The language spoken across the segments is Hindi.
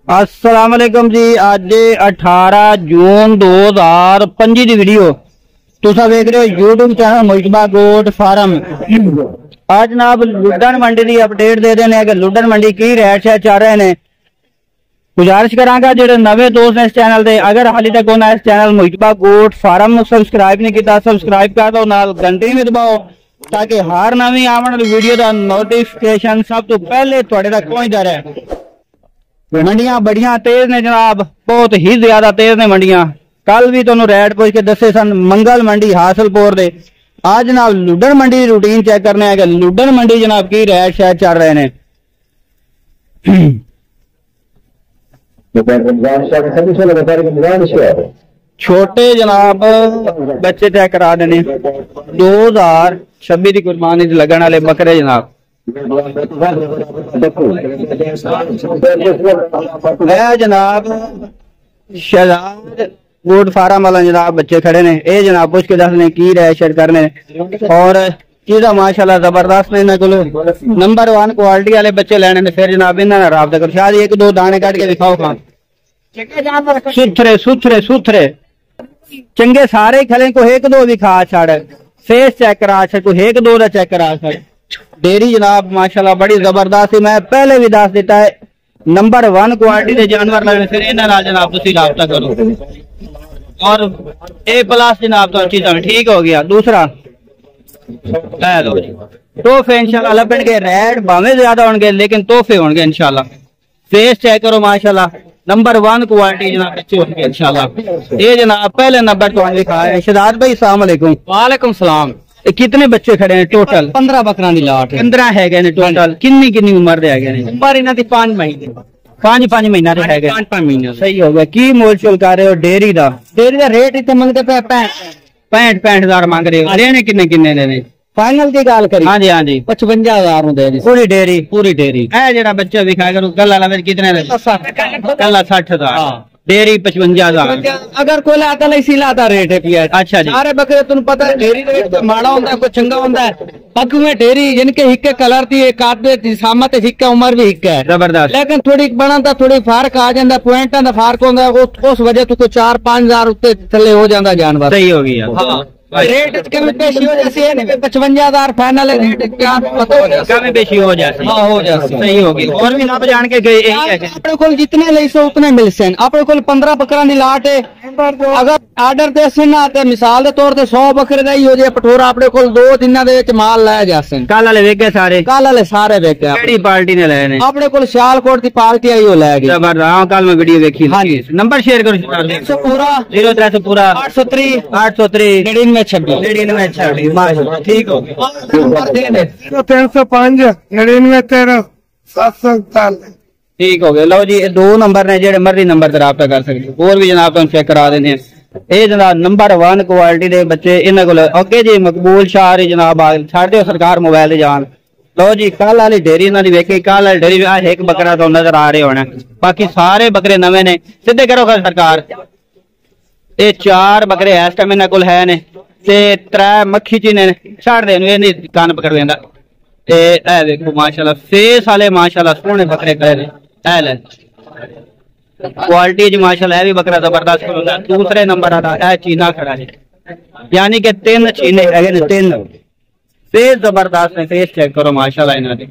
अस्सलाम वालेकुम जी। अज 18 जून 2025 की वीडियो तुसा देख रहे हो यूट्यूब चैनल मुजतबा गोट फार्म। आज जनाब लुडन मंडी की अपडेट दे देने कि लुडन मंडी की रेट शैट चल रहे हैं। गुजारिश करांगा जो नवे दोस्त ने इस चैनल के, अगर हाली तक उन्हें इस चैनल मुजतबा गोट फार्म सबसक्राइब नहीं किया सबसक्राइब कर दो, नाल घंटी भी दबाओ ताकि हर नवी आने वाली वीडियो का नोटिफिकेशन सब तो पहले तुहाडे तक पहुंचता रहे। मंडियां बड़ियां तेज ने जनाब, बहुत ही ज्यादा तेज ने मंडियां। कल भी तुहानू रेट पूछ के दसे सन मंगल मंडी हासिलपुर दे। आज जनाब लुडन मंडी की रूटीन चेक करने है कि लुडन मंडी जनाब की रेट शायद चल रहे हैं। छोटे जनाब बच्चे चेक करा देने 2026 की कुर्बानी लगन वाले बकरे जनाब। जनाब शहजाद गोट फार्म वाला जनाब बच्चे खड़े ने, ये जनाब पुछ के दसने की रेट करने और चीजा माशाल्लाह जबरदस्त ने। इन्होंने को नंबर 1 क्वालिटी वाले बच्चे लेने ने। फिर जनाब इन्होंने राबता करो, शायद एक दो दाने कट के दिखाओ खान। सुथरे सुथरे सुथरे चंगे सारे खले को एक दो भी खा छड़, फेस चेक करा छड़, को एक दो का चेक करा छड़। डेयरी जनाब माशाल्लाह बड़ी जबरदस्त है। मैं पहले भी दस दिता है नंबर 1 क्वालिटी के जानवर लगने। फिर इन्होंने जनाब तुसी राबता करो और A+ जनाब तो चीजा ठीक हो गया। दूसरा तोहफे इंशाल्लाह लभण के, रेट भावे ज्यादा होंगे लेकिन तोहफे होंगे इंशाल्लाह। फेस चेक करो माशाल्लाह नंबर 1 क्वालिटी जनाब बच्चे होंगे इंशाल्लाह। ये जनाब पहले नंबर तो लिखा है। शहजाद भाई अस्सलाम वालेकुम। वालेकुम सलाम। कितने बच्चे खड़े हैं टोटल? 15 बकरा की लाट 15 है ने टोटल। किन्नी किन्नी उम्र दे है? उम्र इन्हां दी 5 महीने 5 महीना दे है। 5 महीने सही हो गया। की मोल चोल कर रहे हो डेयरी दा? डेयरी दा रेट इतने मंगते पे 65 हजार मांग रहे हो। लेने किन्ने किन्ने देने? फाइनल की गल करी? हाँ जी हाँ जी 55,000 नु दे दी पूरी डेयरी। पूरी डेयरी ए जेड़ा बच्चा दिखाया करो गल्ला लावे कितने दे? गल्ला 60,000 डेयरी 55,000। अगर कोई लाता नहीं सी लाता रेट है पिया। अच्छा जी। सारे बकरे तुम पता है डेयरी रेट माड़ा होता है कोई चंगा होता है। बाकी में डेयरी जिनके हिक्के कलर थी एक आधे सामत हिक्के उम्र भी हिक्के है जबरदस्त, लेकिन थोड़ी बना था थोड़ी फर्क आ जाता, पॉइंटा का फर्क होता उस वजह तो 4-5 हजार उत्ते थले हो जाता जानवर। सही हो गया। हाँ रेट कमी पेशी हो जाती है। 55,000 फाइनल रेट कमी पेशी हो जाती है। हाँ हो जाती है। सही हो गई। और भी आप जान के गए अपने को जितने ले सो उतने मिल से। अपने को 15 बकरा की लाट है। अगर आर्डर दे ना तो मिसाल के तौर पर 100 बकरे का ही हो जाए पठोरा अपने को 2 दिन माल लाया जा सकते। कल वाले वेगे सारे? कल वाले सारे वेगे। केड़ी पार्टी ने लाए ने? अपने को सियालकोट की पार्टी आई हो लाया गई। जबरदस्त। कल मैं वीडियो देखी। हाँ जी नंबर शेयर करो। 100 पूरा 0300 पूरा 803 803 9926 9926 ठीक हो गया। 305 9913 747 ठीक हो गया। लो जी 2 नंबर ने जेडे मर्जी नंबर से राब्ता कर सकते। और भी जनाब तुम चेक करा देने। ये जनाब नंबर 1 क्वालिटी के बच्चे इन्होंने को अगे जी मकबूल शाह जनाब छड़ दो सरकार मोबाइल जान। लो जी कल वाली डेयरी इन्होंने वेखी। कल वाली डेयरी एक बकरा तो नजर आ रहे होना, बाकी सारे बकरे नवे ने। सीधे करो सरकार। ये 4 बकरे इस टाइम इन्होंने को है ने ते 3 मक्खी चीने ने छड़ दे कान पकड़ देंदा। ए देखो माशाल्लाह फेस वाले माशाल्लाह सोहने बकरे खड़े ने। क्वालिटी जी माशाल्लाह भी बकरा जबरदस्त होता है। दूसरे नंबर आता चीना खड़ा है, यानी कि 3 चीने है। 3 फेस जबरदस्त है। फेस चेक करो माशाल्लाह इन्होंने।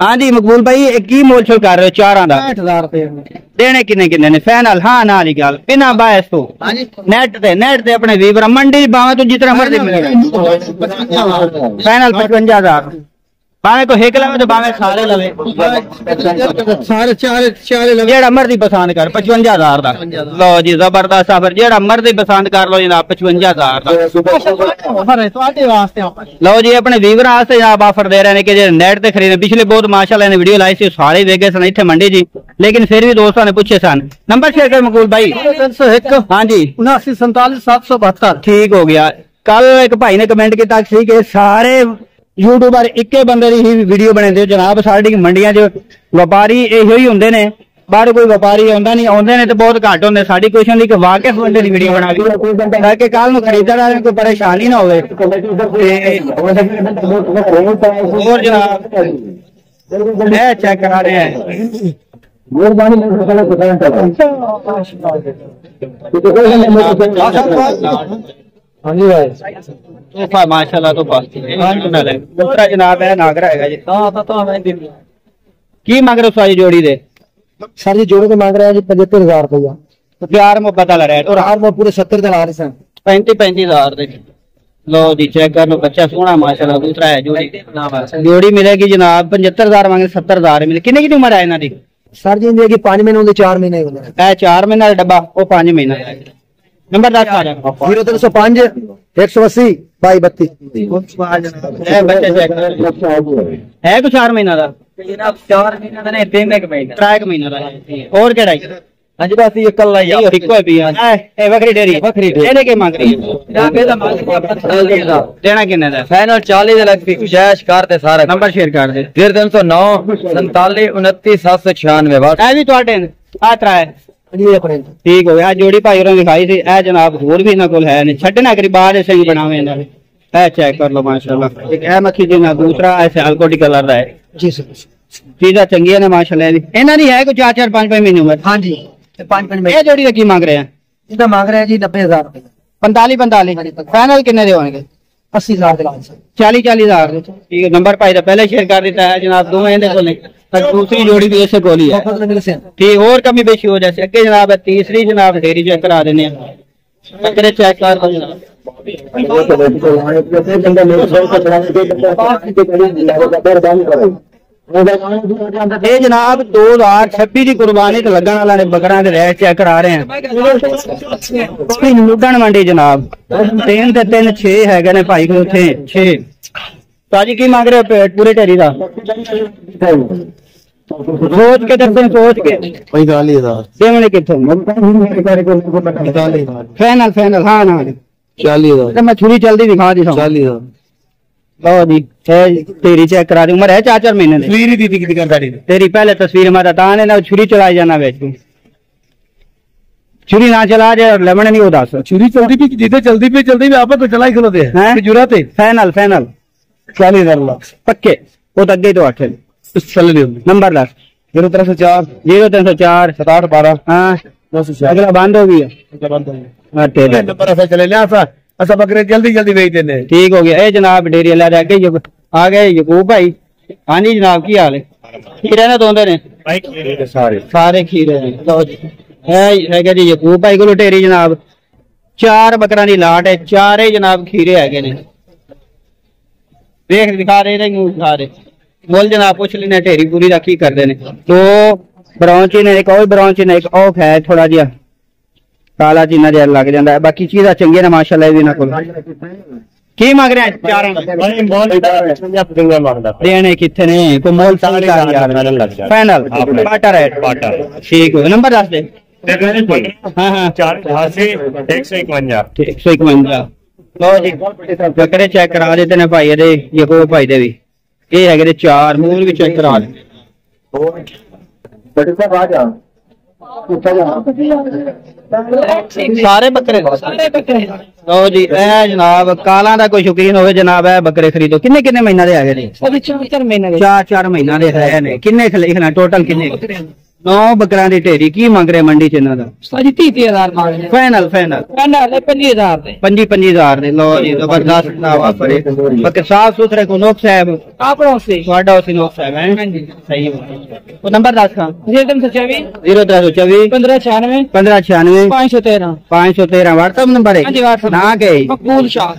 हाँ जी मकबूल भाई एक की मोल छोल कर रहे हो? 4 का 60,000 रुपए देने किन्ने किन्ने ने फाइनल? हाँ ना वाली गल बिना बायस तो नेट ते अपने वीवर मंडी बावे तो जितना मर्जी मिलेगा। फाइनल 55,000 बावे को हेक लवे तो बावे सारे लवे सारे चारे लवे जेड़ा मर्जी पसंद कर 55,000 का। लो जी जबरदस्त ऑफर जेड़ा मर्जी पसंद कर लो जनाब 55,000 का। लो जी अपने वीवर वास्ते जनाब ऑफर दे रहे हैं कि नेट से खरीदे। पिछले बहुत माशाल्लाह ने वीडियो लाई सी सारे देखे सन इतने मंडी जी, लेकिन फिर भी दोस्तों ने पूछे सन। नंबर शेयर कर मकबूल भाई। 301 हाँ जी 79 772 ठीक हो गया। कल एक भाई ने कमेंट किया सारे यूट्यूबर इक्के बंदे की ही वीडियो बने दे जनाब। साड़ी मंडियां च व्यापारी इहो ही होंदे ने, बाहर कोई व्यापारी आंदा नहीं, आंदे ने तो बहुत घट होंदे। साडी कोशिश होंदी कि वाकिफ बंदे दी वीडियो बना दी ताकि कल नूं खरीदण वाले कोई परेशानी ना होवे। और जनाब चेक करा रहे हैं हाँ जी भाई तोहफा माशाल्लाह तोहफा दूसरा जनाब है नागरा है जी। की मांग रहे हो सारी जोड़ी दे? सर जी जोड़े तो मांग रहे हैं जी 75,000 रुपया। तो प्यार मोहब्बत वाला रेट और हार में पूरे 70 दिला रहे हैं 35,000 दे। लो जी चेक कर लो बच्चा सोना माशाल्लाह। दूसरा है जोड़ी जोड़ी मिलेगी जनाब 75,000 मांगे 70,000 मिले। कितने की उम्र है इन्हों की? सर जी इनकी 5 महीने होंगे 4 महीने 4 महीना का डब्बा वो 5 महीना। नंबर 10 आ जाओ 0305 180 2232। है कुछ 4 महीना का? 4 महीना का नहीं 3 महीना 3 महीना का। और केड़ा हाँ जी बस ये कल आई इको है पिया ए वखरी डेरी ਇਹਨੇ ਕੀ ਮੰਗ ਰਹੀ ਹੈ? देना किन्ने दा? फाइनल 40 दे लग गुजाइश कर दे सारा। नंबर शेयर कर दे 0309 47 29 796 बस ए भी ਤੁਹਾਡੇ ਆ ਤਰਾ ਹੈ जी अपने ठीक हो गया। जोड़ी भाई होरें दिखाई थी ए जनाब होर भी इन्हां कोल है नहीं छड्डना करी बाद से ही बनावे इन्हां दे। ए चेक कर लो माशाल्लाह। एक ए मक्खी जी ना दूसरा ऐसे अल्कोटी कलर दा है जी सर। चीज़ां चंगियां ने माशाल्लाह दी। इन्हां दी है कोई 4 5 महीने उम्र? हाँ जी 5 महीने ये जोड़ी का की मांग रहे हैं? इसका मांग रहे हैं जी 90,000 रुपये। 45 फाइनल कितने दे होंगे? 80,000 दिला 40,000 ठीक है। नंबर भाई दा पहले शेयर कर देता है जनाब दोवें इहदे कोल दूसरी जोड़ी भी ऐसे गोली है ठीक। और कमी बेशी हो जैसे अगे जनाब है तीसरी जनाब डेरी चेक करा देने बकरे चेक कर लो जनाब। ये जनाब 2026 की कुर्बानी तो लगन वाला ने बकरा दे रेट चेक करा रहे हैं। लुडन मंडी जनाब 3 ते 3 6 है ने भाई को थे 6 ताजी की मांग रहे हो पूरे ढेरी का? सोच के दर्शन सोच के 45,000 देवने कितों फाइनल फाइनल हाँ ना 40,000 मैं छुरी जल्दी दिखा दी 40,000 लो जी तेरी चेक करा दी। उम्र है 4 महीने तस्वीर दी थी तेरी पहले तस्वीर हमारा ताने ना छुरी चलाई जाना बेच छुरी ना चला जाए और लेमन नहीं उदास छुरी चलती भी जिधर चलती भी आप तो चलाई खलोते हैं जरूरत है। फाइनल फाइनल 40,000 पक्के वो तो अगे तो 8 नंबर 10 0304 0304 67 12 हाँ अगला बंद हो गया नंबर ऐसा चले ना ऐसा बकरे जल्दी बेच देने। ठीक हो गया। ए जनाब डेरी अल्लाह आगे आ गए यकूब भाई। हाँ जी जनाब की हाल है? खीरे ने दोंदे ने सारे खीरे ने। लो जी है जी यकूब भाई को डेरी जनाब 4 बकरा की लाट है 4 जनाब खीरे है ने देख दिखा रहे दिखा रहे बोल जनाब पूछ लेने ढेरी पूरी का की करते ने। तो ब्राउंची ने एक और ब्राउंची ने एक ऑफ है थोड़ा जिहा काला जिन्ना जहा लग जाता है। बाकी चीज़ां चंगियां ने माशाल्लाह भी इन्हां कोल। की मांग रहे हैं चारों देने कितने ने कोई मोल फाइनल बाटा रेट ठीक है। नंबर 10 दे हाँ हाँ 151 लो जी बकरे चेक करा देते ने भाई दे यकूब भाई दे भी ये है 4 मूल भी चेक करा सारे बकरे लो जी ए जनाब काला दा कोई शौकीन होवे जनाब है बकरे खरीदो। किन्ने किन्ने महीना दे है ने? 4 महीना दे है ने। किन्ने लिखना टोटल किन्ने? 9 बकरा दी ढेरी की मांग रहे मंडी च इन्हां दा? 30,000 फाइनल फाइनल 25,000 दे। लो जी जबरदस्त नावा पड़े बकरे साफ सुथरे को नोक साहब आपड़ो से वाडा से नोक साहब है सही है। वो नंबर 10 का 0324 1596 513 व्हाट्सएप नंबर है ना के मकबूल शाह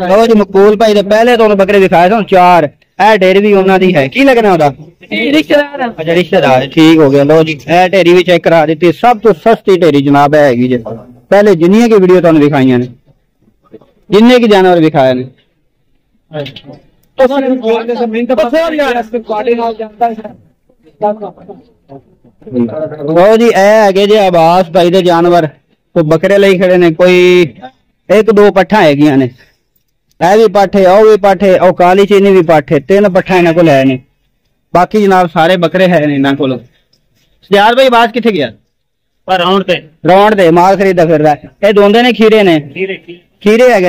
लो जी मकबूल भाई दे पहले तो बकरे दिखाए थे 4 ए ढेरी भी उन्हां दी है की लगना ओदा रिश्तेदार अच्छा रिश्तेदार ठीक हो गया। लो जी ए ढेरी भी चेक करा दी सब तो सस्ती ढेरी जनाब है जी पहले जिन्नियां की वीडियो तुहानू दिखाई ने जिन्ने की जानवर दिखाए ने लो जी ए जी आवास भाई दे जानवर तो बकरे लई खड़े ने कोई 1-2 पट्ठा है ने ए भी पाठे ओ भी पाठे ओ काली चीनी भी पाठे 3 पट्ठा इन्हां कोल है ने। बाकी जनाब सारे बकरे है ने इन्हां कोल। सजाद भाई आवाज किथे गया? राउंड दे माल खरीदा फिर रहा है। ये दोंदे ने खीरे है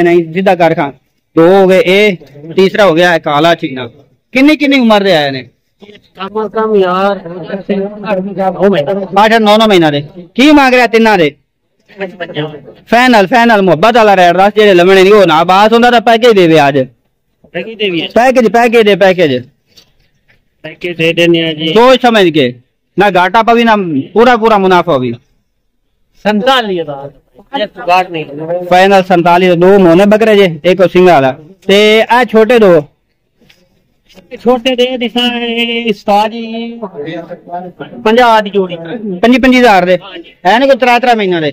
नहीं जिदा कर खा 2 हो गए। ए तीसरा हो गया है काला चीना। किन्नी उम्र दे आए ने? कम से कम यार 8-9 महीना दे की मांग रहा तिना दे फाइनल फाइनल मोहब्बत वाला रेट दस जेडे लमने नहीं हो ना बात होंदा तां पैकेज देवे आज पैकेज पैकेज दे देने जी सोच समझ के ना घाटा पवी ना पूरा पूरा मुनाफा भी 47,000 नहीं फाइनल 47 दो मोने बकरे जे एक सिंगा वाला ते आ छोटे दो छोटे दे दिशा स्टाजी 50 दी जोड़ी 25,000 दे है नहीं कोई 3 महीना दे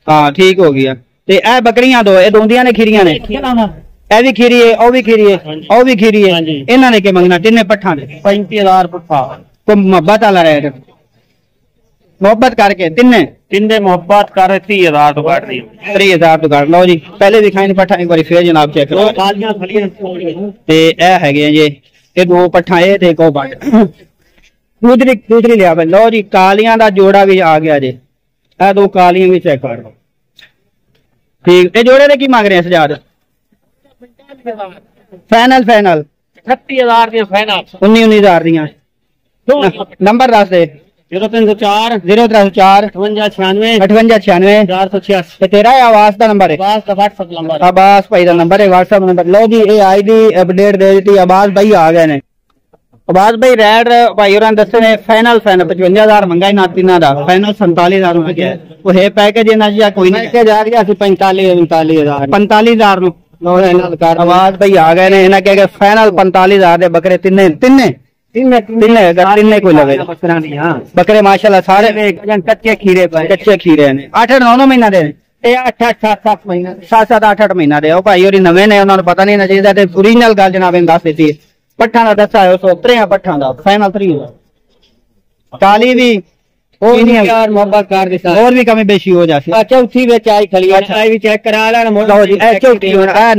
हाँ ठीक हो गया ते ए बकरियां दो ए दोंदियां ने खीरियां ने ए भी खीरी है ओ भी खीरी है ओ भी खीरी है इन्हां ने के मंगना तिन्ने पट्ठा दे 35,000 पट्ठा को मोहब्बत वाला रेट मोहब्बत करके तिन्ने मोहब्बत कर 30,000 तो काट दी 30,000 तो काट लो जी पहले दिखाई पट्ठा एक बार फिर जनाब चेक करो ते ए हैगे जी ये दो पट्ठा ए ते को बट दूसरी लिया लो जी कालियां दा जोड़ा भी आ गया जी ए दो कालियां भी चेक कर लो ठीक ये जोड़े दे की मांग रहे हैं सजाद फाइनल 38,000 दी फाइनल 19,000 दियां नंबर दस दे 0304 034 5896 5896 486 तेरा आवास का नंबर है WhatsApp नंबर अब्बास भाई का नंबर है व्हाट्सएप नंबर लो जी ये आई दी अपडेट दे दी अब्बास भाई आ गए ने अब्बास भाई रेड भाई और दसे ने फाइनल 55,000 मंगा ना तीना दा फाइनल 47,000 में गया वो है पैकेज ना जी कोई नहीं पैकेज आ गया 45,000 45,000 नु अब्बास भाई आ गए ने इन्हें कह फाइनल 45,000 दे बकरे तिन्ने कोई लगे बकरे माशाल्लाह सारे कच्चे खीरे ने 8-9 महीना दे 7 महीना 7-8 महीना दे भाई और नवे ने उन्होंने पता नहीं ना चाहिए ओरिजिनल गल जनाब इन दस दी पट्ठा का दसा है 3 पट्ठा का फाइनल 3 काली भी यार मोहब्बत कर दी और भी कमी बेशी हो जाती चौथी बेच आई खली आई भी चेक करा लो जी चौथी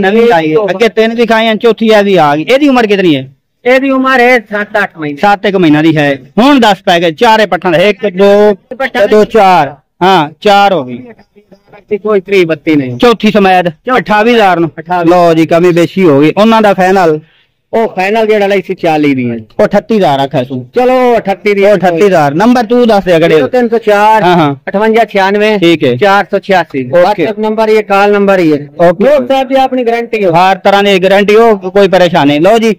नवी आई अगे 3 भी खाई चौथी भी आ गई एदी उम्र कितनी है एदी उम्र है 7-8 महीने 7 महीना दी है हुन 10 पैकेज 4 पट्ठा 1 2 4 हाँ 4 हो गई कोई 32 नहीं चौथी समेत 28,000 लो जी कमी बेशी हो गई उन्हों का फाइनल ओ फाइनल जेड़ा लाई सी 40 दी है ओ 38,000 रखा सू चलो 38 दी 38,000 नंबर तू दस दे अगड़े 304 5896 ठीक है 486 व्हाट्सएप नंबर ये कॉल नंबर ही है ओके साहब जी अपनी गारंटी है हर तरह की गारंटी हो कोई परेशानी लो जी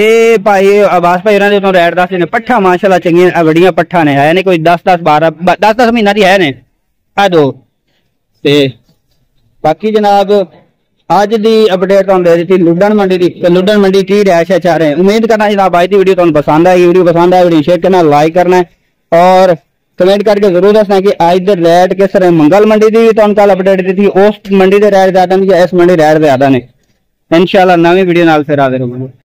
ए भाई अब्बास भाई उन्होंने तो रेट दस ने पट्ठा माशाल्लाह चंगियां बड़ियां पट्ठा ने है नहीं कोई 10 महीना दी है ने आ दो ते बाकी जनाब आज दी अपडेट तुहानू दे दी लुडन मंडी दी लुडन मंडी की रैश है चाह रहे हैं उम्मीद करना जनाब आज दी वीडियो तुहानू पसंद आई वीडियो शेयर करना लाइक करना है और कमेंट करके जरूर दसना कि आज दे रेट किस तरह मंगल मंडी दी तुहानू कल अपडेट दी थी उस मंडी दे रेट ज्यादा ने या इस मंडी रेट ज्यादा ने इंशाल्लाह नवी वीडियो नाल फिर हाजिर होवांगे।